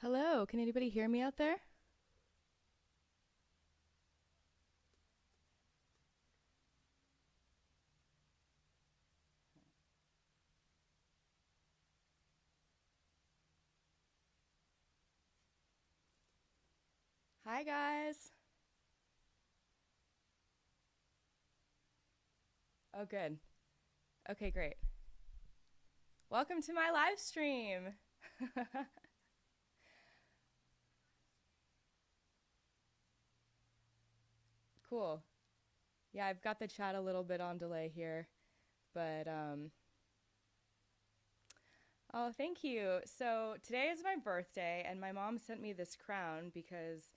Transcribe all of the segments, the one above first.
Hello, can anybody hear me out there? Hi, guys. Oh, good. Okay, great. Welcome to my live stream. Cool. Yeah, I've got the chat a little bit on delay here, but oh, thank you. So, today is my birthday, and my mom sent me this crown because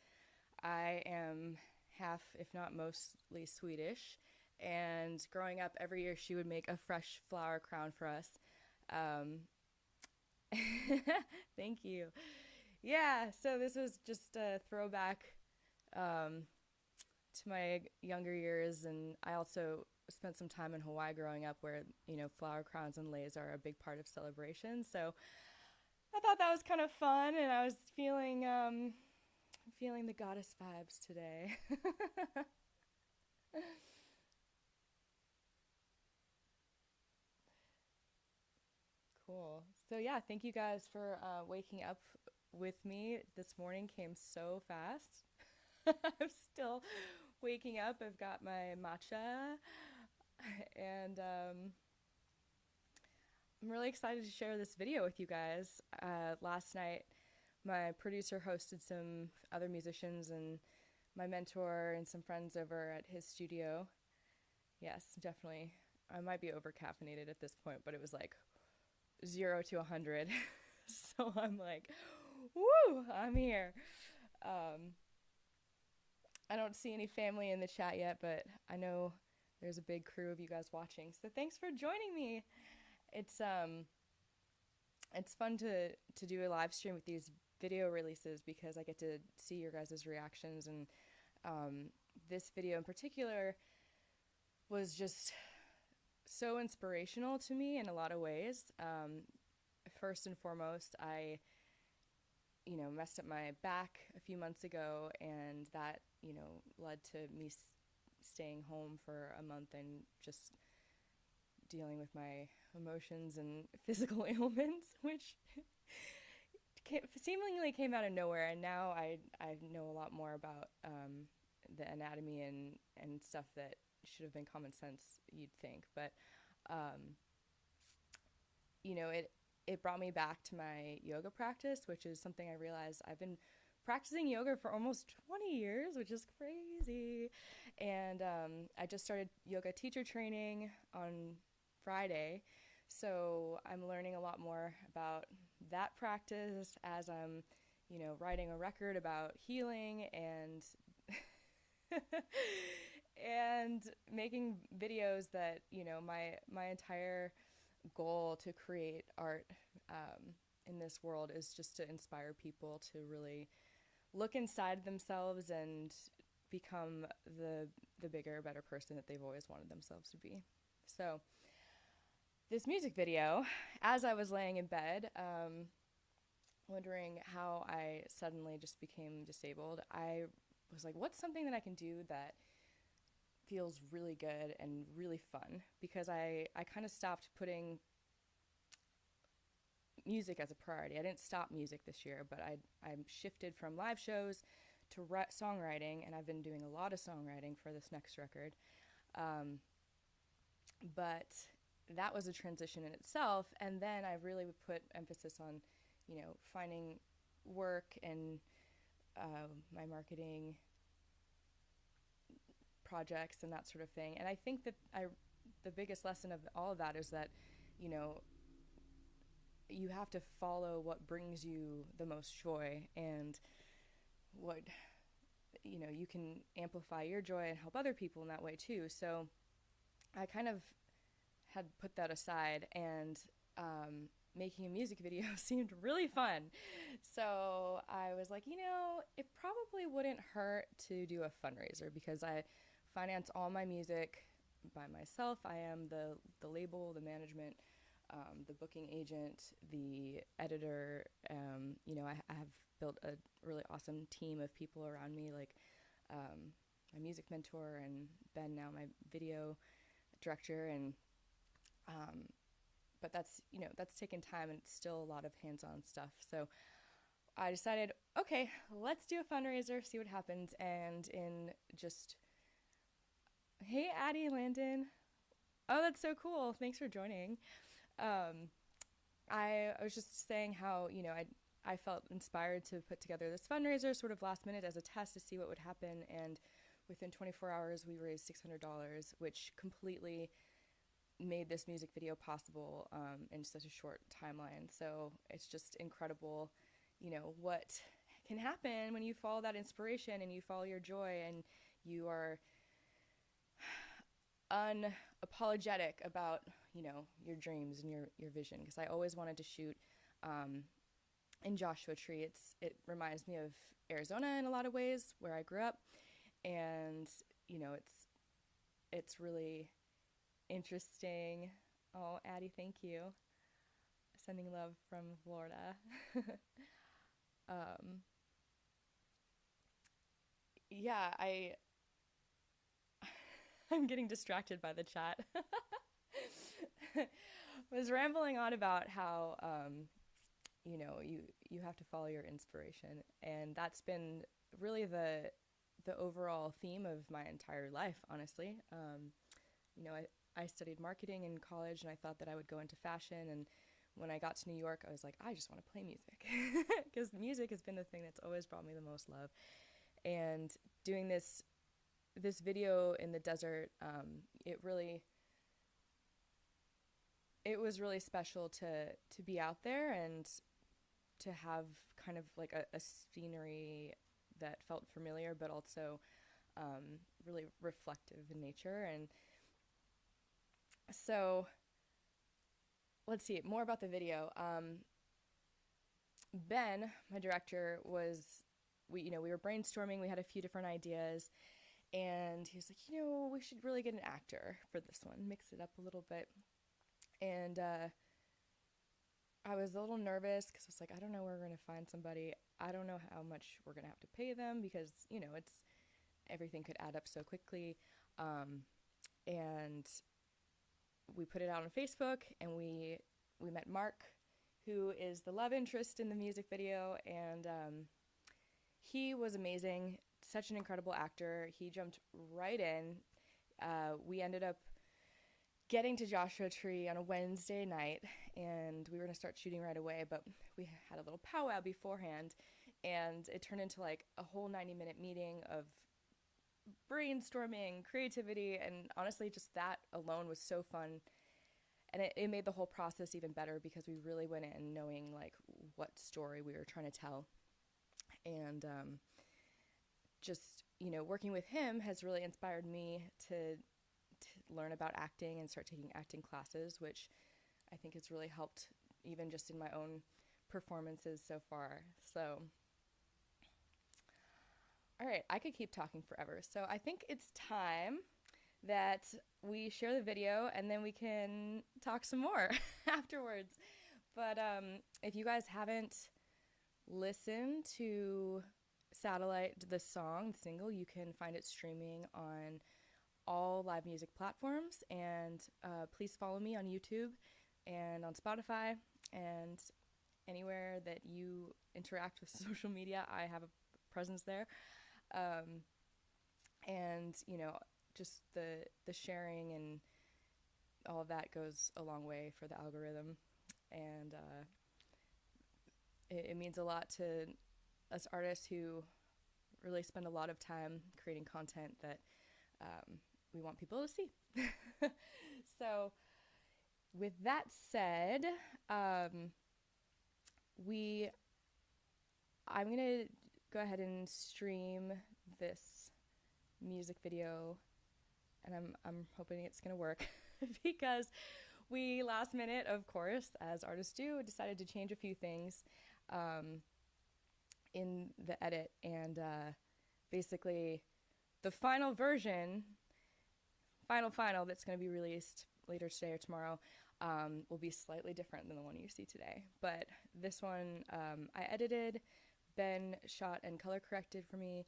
I am half, if not mostly, Swedish. And growing up, every year she would make a fresh flower crown for us. Um, Thank you. Yeah, so this was just a throwback um, to my younger years, and I also spent some time in Hawaii growing up where, flower crowns and leis are a big part of celebration. So I thought that was kind of fun, and I was feeling the goddess vibes today. Cool. So yeah, thank you guys for waking up with me this morning. Came so fast. I'm still waking up. I've got my matcha, and I'm really excited to share this video with you guys. Last night, my producer hosted some other musicians and my mentor and some friends over at his studio. Yes, definitely. I might be over caffeinated at this point, but it was like 0 to 100. So I'm like, woo, I'm here. Um, I don't see any family in the chat yet, but I know there's a big crew of you guys watching. So thanks for joining me. It's um it's fun to do a live stream with these video releases because I get to see your guys' reactions, and this video in particular was just so inspirational to me in a lot of ways. First and foremost, I messed up my back a few months ago, and that led to me staying home for a month and just dealing with my emotions and physical ailments, which seemingly came out of nowhere. And now I know a lot more about the anatomy and stuff that should have been common sense, you'd think. But um, it brought me back to my yoga practice, which is something I realized I've been practicing yoga for almost 20 years, which is crazy. And I just started yoga teacher training on Friday. So I'm learning a lot more about that practice as I'm, writing a record about healing and and making videos that, my entire goal to create art in this world is just to inspire people to really look inside themselves and become the bigger, better person that they've always wanted themselves to be. So this music video, as I was laying in bed, wondering how I suddenly just became disabled, I was like, what's something that I can do that feels really good and really fun? Because I kind of stopped putting music as a priority. I didn't stop music this year, but I shifted from live shows to songwriting, and I've been doing a lot of songwriting for this next record. Um, but that was a transition in itself, and then I really would put emphasis on, finding work and my marketing projects and that sort of thing. And I think that the biggest lesson of all of that is that, you know, you have to follow what brings you the most joy, and what, you can amplify your joy and help other people in that way too. So I kind of had put that aside, and making a music video seemed really fun. So I was like, it probably wouldn't hurt to do a fundraiser, because I finance all my music by myself. I am the label, the management the booking agent, the editor. I have built a really awesome team of people around me, like my music mentor and Ben, now my video director, and but that's taken time, and it's still a lot of hands-on stuff. So I decided, okay, let's do a fundraiser, see what happens. And in just, hey, Addie, Landon. Oh, that's so cool. Thanks for joining. I was just saying how, I felt inspired to put together this fundraiser sort of last minute as a test to see what would happen. And within 24 hours, we raised $600, which completely made this music video possible in such a short timeline. So it's just incredible, what can happen when you follow that inspiration and you follow your joy and you are unapologetic about, your dreams and your vision. Because I always wanted to shoot in Joshua Tree. It reminds me of Arizona in a lot of ways, where I grew up. And, it's really interesting. Oh, Addie, thank you. Sending love from Florida. Yeah, I'm getting distracted by the chat. Was rambling on about how, you have to follow your inspiration. And that's been really the overall theme of my entire life, honestly. I studied marketing in college, and I thought that I would go into fashion. And when I got to New York, I was like, I just want to play music, because music has been the thing that's always brought me the most love. And doing this video in the desert, it was really special to be out there and to have kind of like a scenery that felt familiar, but also really reflective in nature. And so let's see more about the video. Ben, my director, we were brainstorming. We had a few different ideas, and he was like, we should really get an actor for this one, mix it up a little bit. And I was a little nervous because I was like, I don't know where we're going to find somebody. I don't know how much we're going to have to pay them, because, everything could add up so quickly. And we put it out on Facebook, and we met Mark, who is the love interest in the music video. And he was amazing, such an incredible actor. He jumped right in. We ended up getting to Joshua Tree on a Wednesday night, and we were going to start shooting right away, but we had a little powwow beforehand, and it turned into like a whole 90-minute meeting of brainstorming, creativity, and honestly, just that alone was so fun. And it made the whole process even better, because we really went in knowing like what story we were trying to tell. And just, working with him has really inspired me to learn about acting and start taking acting classes, which I think has really helped even just in my own performances so far. So, all right, I could keep talking forever. So I think it's time that we share the video, and then we can talk some more afterwards. But if you guys haven't listened to Satellite, the song, the single, you can find it streaming on all live music platforms. And please follow me on YouTube and on Spotify and anywhere that you interact with social media. I have a presence there. And, just the sharing and all of that goes a long way for the algorithm. And it means a lot to us artists who really spend a lot of time creating content that we want people to see. So with that said, I'm going to go ahead and stream this music video, and I'm hoping it's going to work because we last minute, of course, as artists do, decided to change a few things in the edit, and basically the final version, final that's going to be released later today or tomorrow, will be slightly different than the one you see today. But this one I edited, Ben shot and color corrected for me.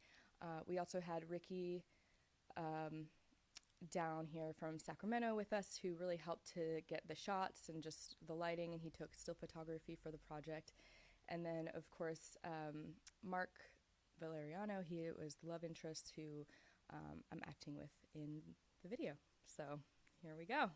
We also had Ricky down here from Sacramento with us, who really helped to get the shots and just the lighting, and he took still photography for the project. And then, of course, Mark Valeriano, he was the love interest who I'm acting with in the video. So here we go.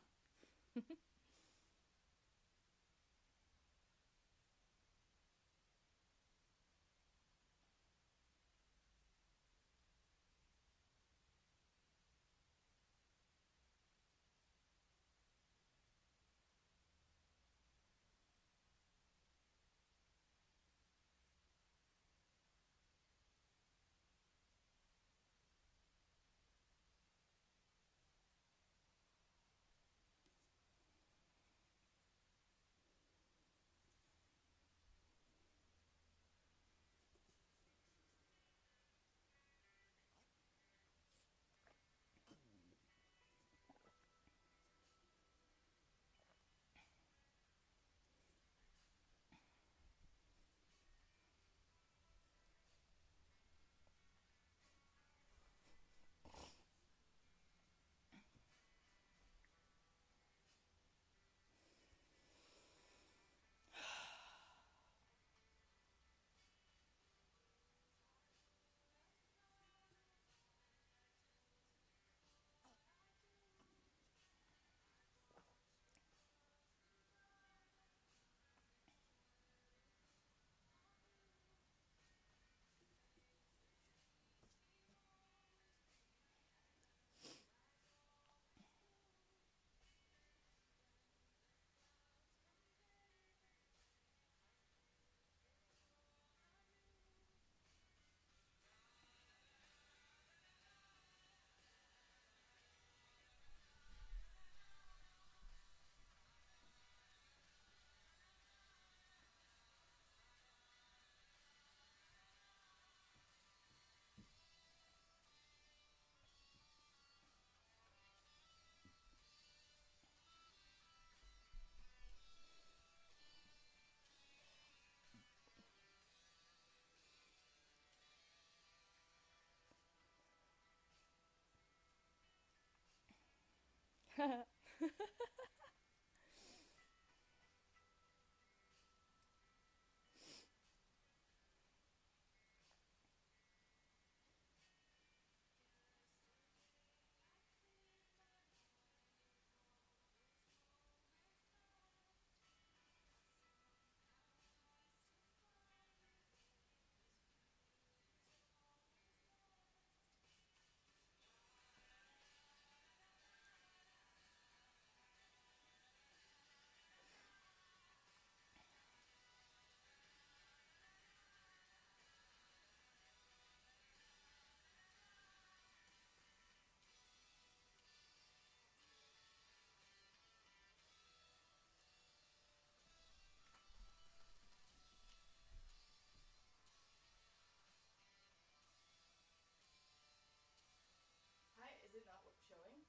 Hi, is it not showing?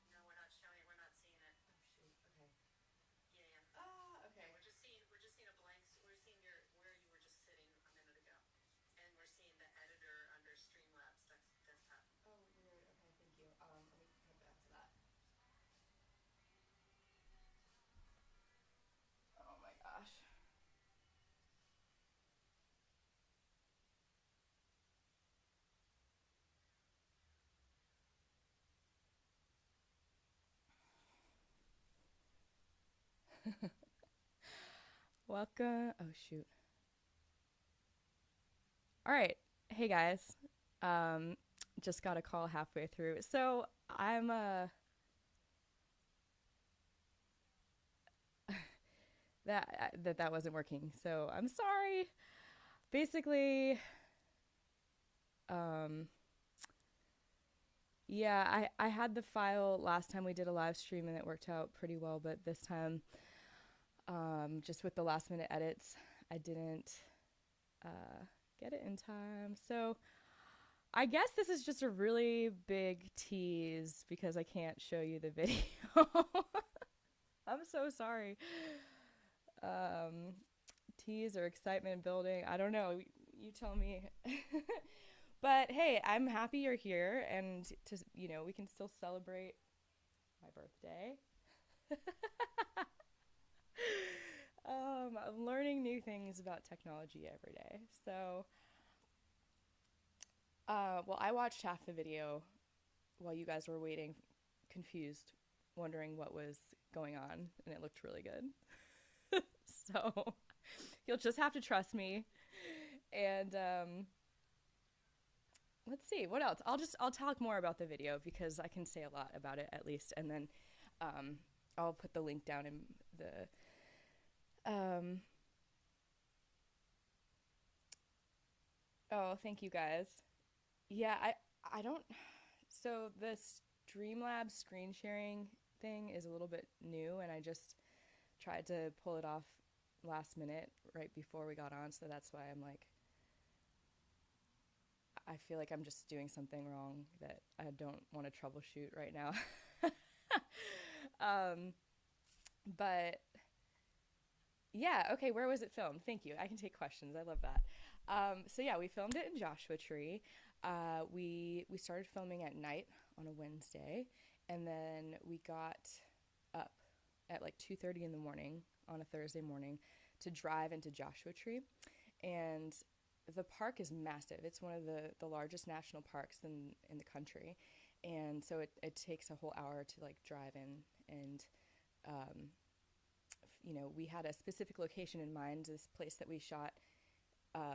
No, we're not showing it. We're not seeing it. Oh shoot. Okay. Yeah, yeah. Ah, okay. Yeah, we're just seeing a blank. We're seeing where you were just sitting a minute ago, and we're seeing the editor under Streamlabs desktop. Oh, weird. Okay, thank you. Let me head back to that. Oh my gosh. Welcome. Oh shoot. All right. Hey guys. Um, just got a call halfway through. So I'm that wasn't working. So I'm sorry. Basically, um, yeah, I had the file last time we did a live stream and it worked out pretty well, but this time, just with the last minute edits, I didn't get it in time. So I guess this is just a really big tease because I can't show you the video. I'm so sorry. Um, Tease or excitement building. I don't know. You tell me. But hey, I'm happy you're here and we can still celebrate my birthday. I'm learning new things about technology every day. So, well, I watched half the video while you guys were waiting, confused, wondering what was going on, and it looked really good. So, you'll just have to trust me. And let's see what else. I'll talk more about the video because I can say a lot about it at least, and then um, I'll put the link down in the. Oh, thank you guys. Yeah, I don't. So the Streamlabs screen sharing thing is a little bit new, and I just tried to pull it off last minute right before we got on, so that's why I'm like, I feel like I'm just doing something wrong that I don't want to troubleshoot right now. um, but yeah, okay, where was it filmed? Thank you. I can take questions. I love that. So yeah, we filmed it in Joshua Tree. We started filming at night on a Wednesday, and then we got up at like 2:30 in the morning on a Thursday morning to drive into Joshua Tree. And the park is massive. It's one of the largest national parks in the country. And so it takes a whole hour to like drive in. And, we had a specific location in mind, this place that we shot,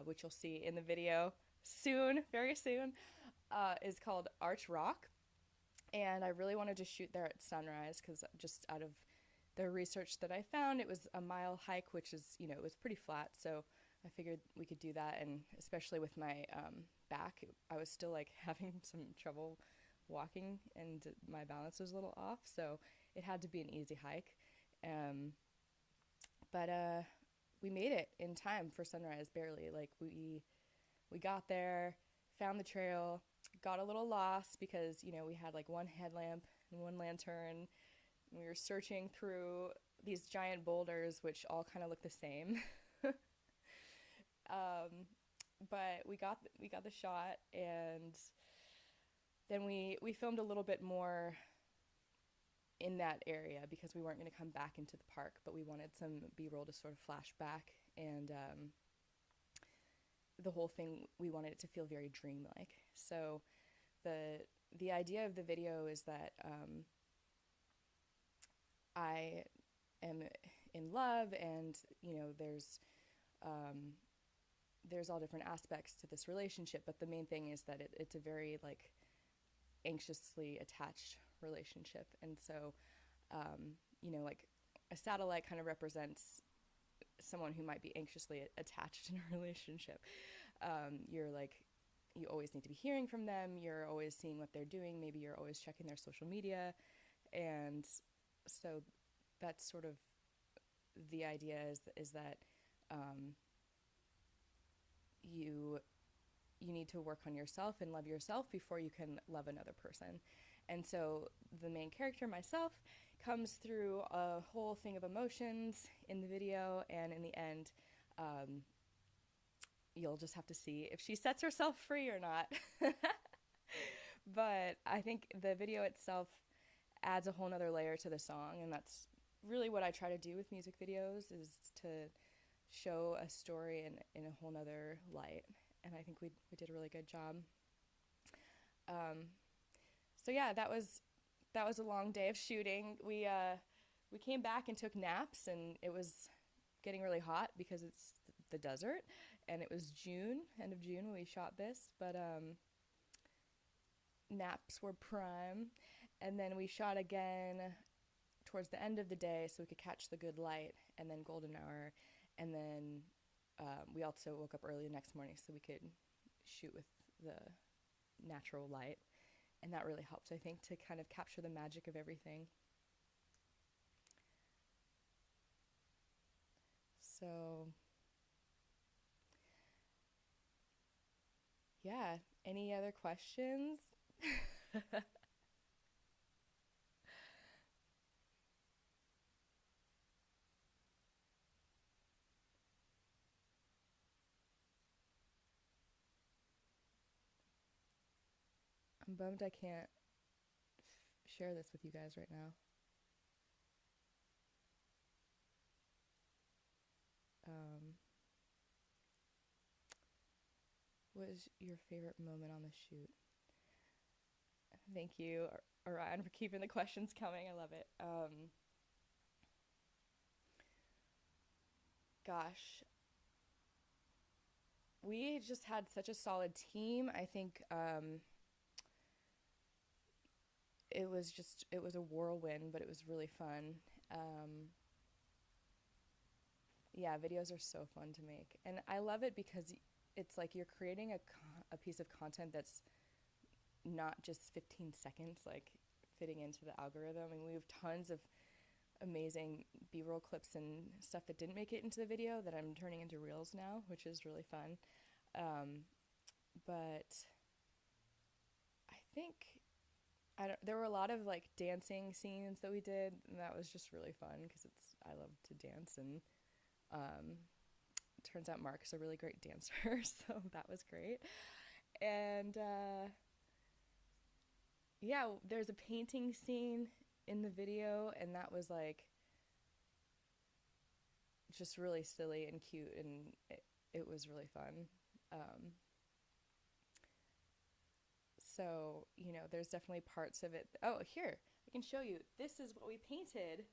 which you'll see in the video soon, very soon, is called Arch Rock. And I really wanted to shoot there at sunrise because just out of the research that I found, it was a mile hike, which is, it was pretty flat. So I figured we could do that. And especially with my back, I was still like having some trouble walking and my balance was a little off. So it had to be an easy hike. But we made it in time for sunrise, barely. Like we got there, found the trail, got a little lost because, we had like one headlamp and one lantern. We were searching through these giant boulders, which all kind of look the same. But we got the shot, and then we filmed a little bit more in that area because we weren't going to come back into the park, but we wanted some B-roll to sort of flash back, and the whole thing, we wanted it to feel very dreamlike. So the idea of the video is that I am in love, and there's all different aspects to this relationship, but the main thing is that it's a very like anxiously attached relationship. And so like a satellite kind of represents someone who might be anxiously attached in a relationship. You're like, you always need to be hearing from them, you're always seeing what they're doing, maybe you're always checking their social media. And so that's sort of the idea, is that you need to work on yourself and love yourself before you can love another person. And so the main character, myself, comes through a whole thing of emotions in the video, and in the end, you'll just have to see if she sets herself free or not. But I think the video itself adds a whole nother layer to the song, and that's really what I try to do with music videos, is to show a story in a whole nother light. And I think we did a really good job. So yeah, that was a long day of shooting. We came back and took naps, and it was getting really hot because it's the desert, and it was end of June when we shot this, but naps were prime. And then we shot again towards the end of the day so we could catch the good light, and then golden hour. And then we also woke up early the next morning so we could shoot with the natural light. And that really helped, I think, to kind of capture the magic of everything. So, yeah, any other questions? bummed I can't share this with you guys right now. What is your favorite moment on the shoot? Thank you, Orion, for keeping the questions coming. I love it. Gosh, we just had such a solid team. I think it was a whirlwind, but it was really fun. Yeah, videos are so fun to make, and I love it because it's like you're creating a piece of content that's not just 15 seconds, like fitting into the algorithm. And we have tons of amazing B-roll clips and stuff that didn't make it into the video that I'm turning into reels now, which is really fun. But I think there were a lot of like dancing scenes that we did, and that was just really fun because I love to dance, and turns out Mark's a really great dancer, so that was great. And yeah, there's a painting scene in the video, and that was like just really silly and cute, and it was really fun. So, there's definitely parts of it. Oh, here, I can show you. This is what we painted.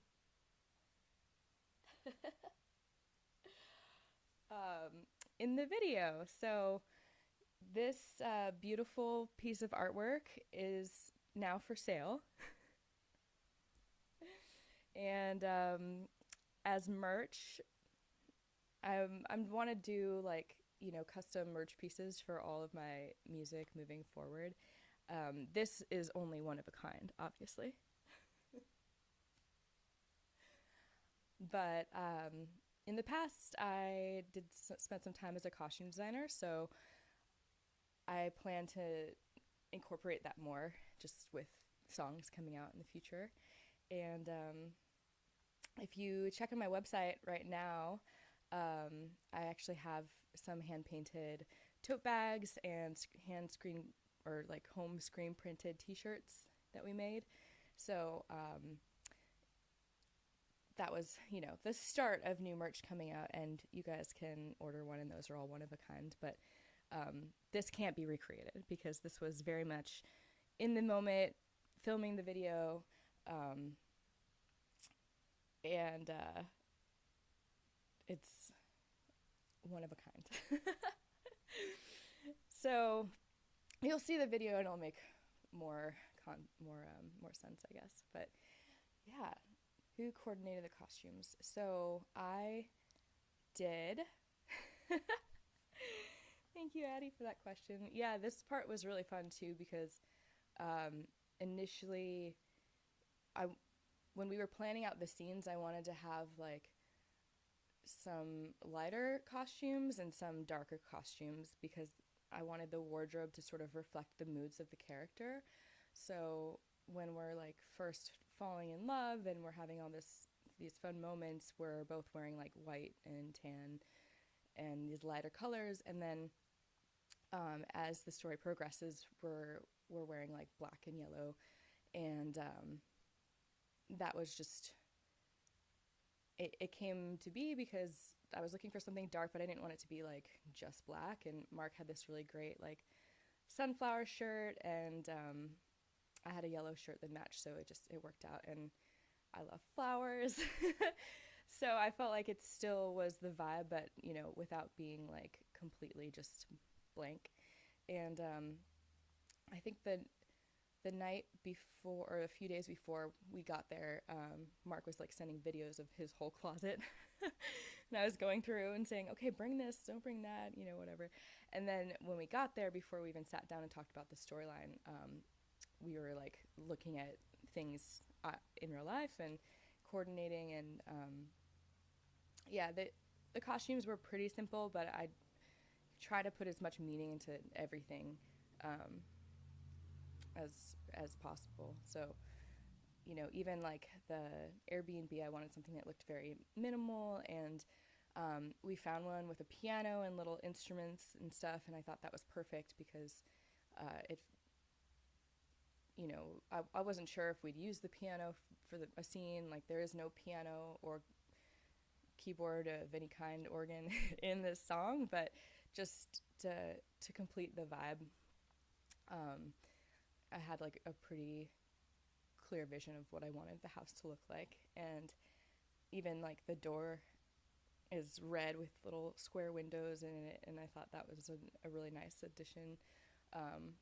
In the video. So this beautiful piece of artwork is now for sale. And as merch, I want to do like, custom merch pieces for all of my music moving forward. This is only one of a kind, obviously. But in the past, I did spend some time as a costume designer, so I plan to incorporate that more, just with songs coming out in the future. And if you check on my website right now, I actually have some hand-painted tote bags and hand screen or like home screen printed t-shirts that we made. So that was, the start of new merch coming out, and you guys can order one, and those are all one of a kind. But this can't be recreated because this was very much in the moment, filming the video, and it's one of a kind. So you'll see the video, and it'll make more sense, I guess. But yeah, who coordinated the costumes? So I did. Thank you, Addie, for that question. Yeah, this part was really fun too because initially, when we were planning out the scenes, I wanted to have like some lighter costumes and some darker costumes because I wanted the wardrobe to sort of reflect the moods of the character. So when we're like first falling in love and we're having all these fun moments, we're both wearing like white and tan and these lighter colors, and then as the story progresses, we're wearing like black and yellow, and that was just it came to be because I was looking for something dark, but I didn't want it to be like just black. And Mark had this really great like sunflower shirt, and I had a yellow shirt that matched, so it worked out. And I love flowers. So I felt like it still was the vibe, but without being like completely just blank. And I think the night before, or a few days before we got there, Mark was like sending videos of his whole closet. And I was going through and saying, okay, bring this, don't bring that, whatever. And then when we got there, before we even sat down and talked about the storyline, we were like looking at things in real life and coordinating. And yeah, the costumes were pretty simple, but I try to put as much meaning into everything as possible. So even like the Airbnb, I wanted something that looked very minimal, and we found one with a piano and little instruments and stuff, and I thought that was perfect because you know, I wasn't sure if we'd use the piano for a scene. Like, there is no piano or keyboard of any kind, organ in this song, but just to complete the vibe, um, I had like a pretty clear vision of what I wanted the house to look like, and even like the door is red with little square windows in it, and I thought that was a really nice addition. Um,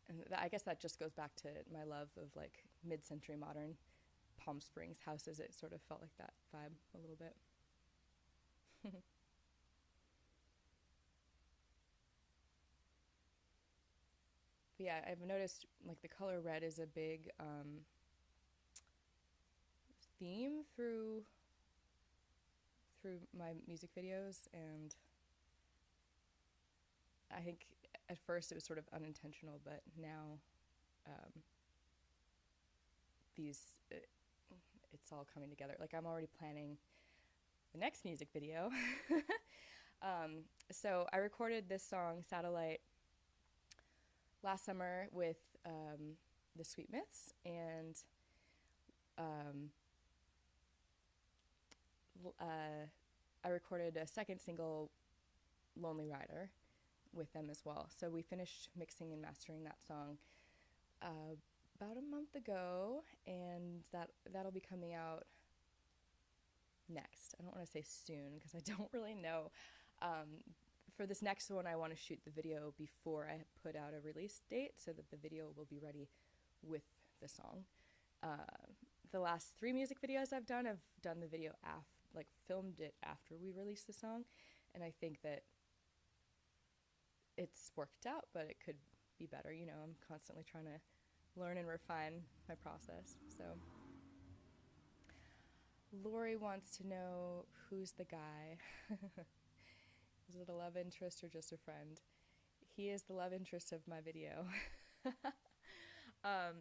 and I guess that just goes back to my love of like mid-century modern Palm Springs houses. It sort of felt like that vibe a little bit. But yeah, I've noticed like the color red is a big theme through my music videos, and I think at first it was sort of unintentional, but now um, these it's all coming together. Like, I'm already planning the next music video. So I recorded this song Satellite last summer with the Sweet Myths, and um, I recorded a second single, Lonely Rider, with them as well. So we finished mixing and mastering that song uh, about a month ago, and that'll be coming out next. I don't want to say soon because I don't really know. For this next one, I want to shoot the video before I put out a release date so that the video will be ready with the song. The last 3 music videos I've done the video like filmed it after we released the song, and I think that it's worked out, but it could be better. You know, I'm constantly trying to learn and refine my process. So Lori wants to know, who's the guy? Is it a love interest or just a friend? He is the love interest of my video.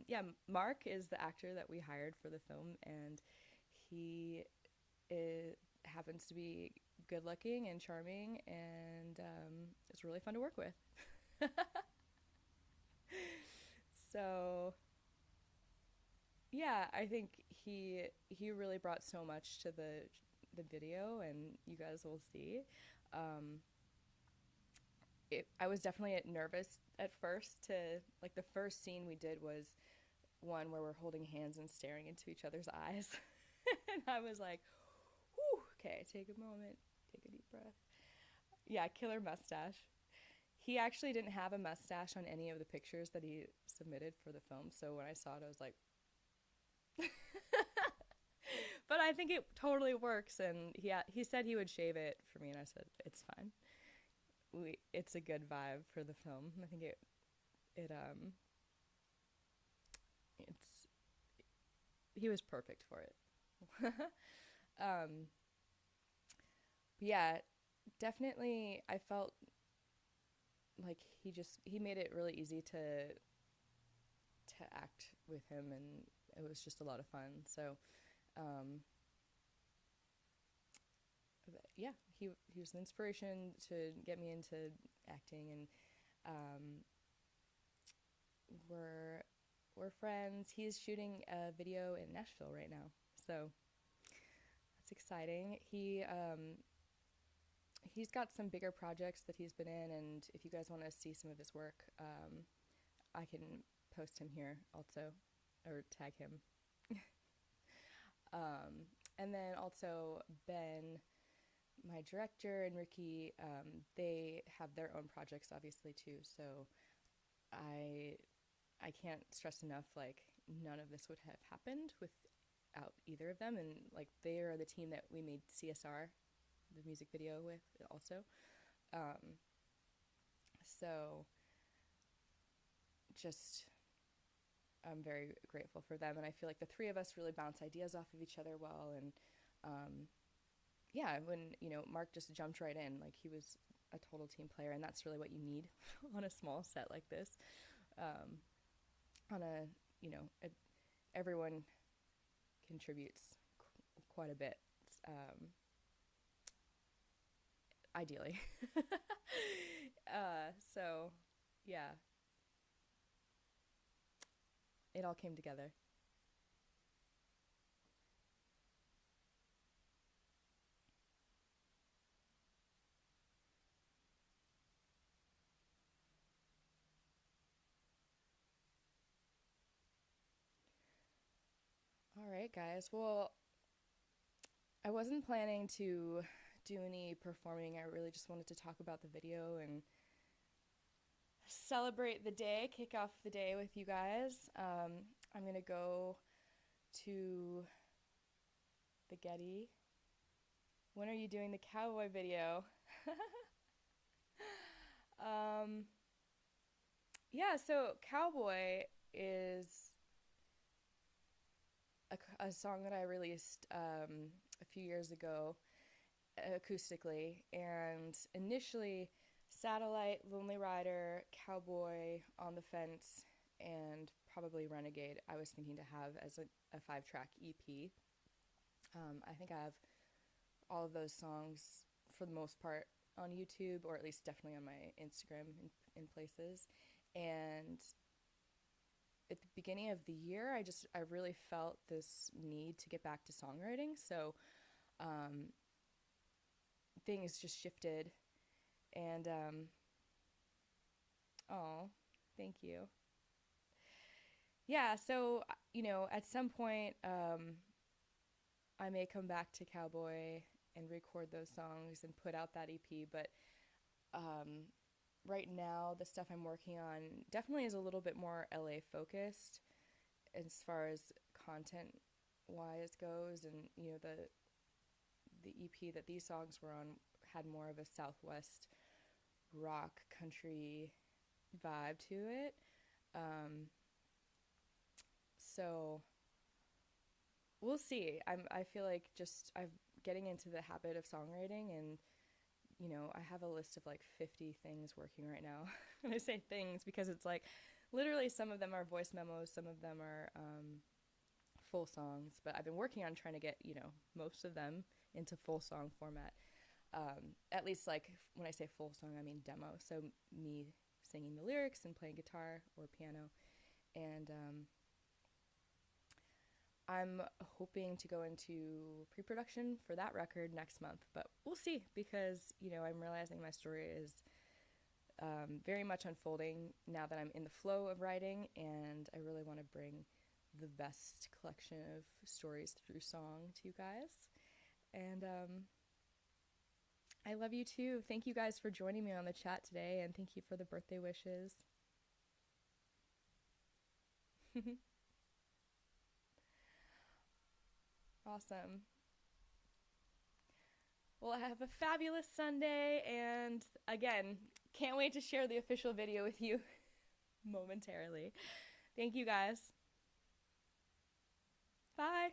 Yeah, Mark is the actor that we hired for the film, and he happens to be good looking and charming, and it's really fun to work with. So yeah, I think he really brought so much to the video, and you guys will see. Um, I was definitely nervous at first. To like, the first scene we did was one where we're holding hands and staring into each other's eyes, and I was like, "Whew, okay, take a moment, take a deep breath." Yeah, killer mustache. He actually didn't have a mustache on any of the pictures that he submitted for the film, so when I saw it, I was like, but I think it totally works, and he said he would shave it for me, and I said it's fine. It's a good vibe for the film. I think it it's he was perfect for it. um, yeah, definitely. I felt like he made it really easy to act with him, and it was just a lot of fun. So, um, yeah, he was an inspiration to get me into acting, and um, we're friends. He's shooting a video in Nashville right now, so that's exciting. He's got some bigger projects that he's been in, and if you guys want to see some of his work, I can post him here also, or tag him. And then also Ben, my director, and Ricky, they have their own projects obviously too. So I can't stress enough, like, none of this would have happened without either of them, and like, they are the team that we made CSR, the music video, with also. Um, so just I'm very grateful for them, and I feel like the 3 of us really bounce ideas off of each other well, and yeah, when, you know, Mark just jumped right in, like, he was a total team player, and that's really what you need on a small set like this. On a, you know, everyone contributes quite a bit, ideally. So yeah, it all came together. All right, guys. Well, I wasn't planning to do any performing. I really just wanted to talk about the video and celebrate the day, kick off the day with you guys. I'm gonna go to the Getty. When are you doing the cowboy video? um, yeah, so Cowboy is a song that I released a few years ago acoustically, and initially Satellite, Lonely Rider, Cowboy, On the Fence, and probably Renegade I was thinking to have as a 5-track EP. I think I have all of those songs for the most part on YouTube, or at least definitely on my Instagram in places. And at the beginning of the year, I really felt this need to get back to songwriting. So things just shifted, and oh, thank you. Yeah, so at some point, I may come back to Cowboy and record those songs and put out that EP. But right now, the stuff I'm working on definitely is a little bit more LA focused as far as content wise goes, and the EP that these songs were on had more of a Southwest rock country vibe to it. So we'll see. I feel like I'm getting into the habit of songwriting, and I have a list of like 50 things working right now. And I say things because it's like literally some of them are voice memos, some of them are full songs, but I've been working on trying to get most of them into full song format. At least, like, when I say full song, I mean demo. So me singing the lyrics and playing guitar or piano. And I'm hoping to go into pre-production for that record next month, but we'll see, because I'm realizing my story is very much unfolding now that I'm in the flow of writing, and I really want to bring the best collection of stories through song to you guys. And I love you too. Thank you guys for joining me on the chat today, and thank you for the birthday wishes. Awesome. Well, have a fabulous Sunday, and again, can't wait to share the official video with you momentarily. Thank you guys. Bye.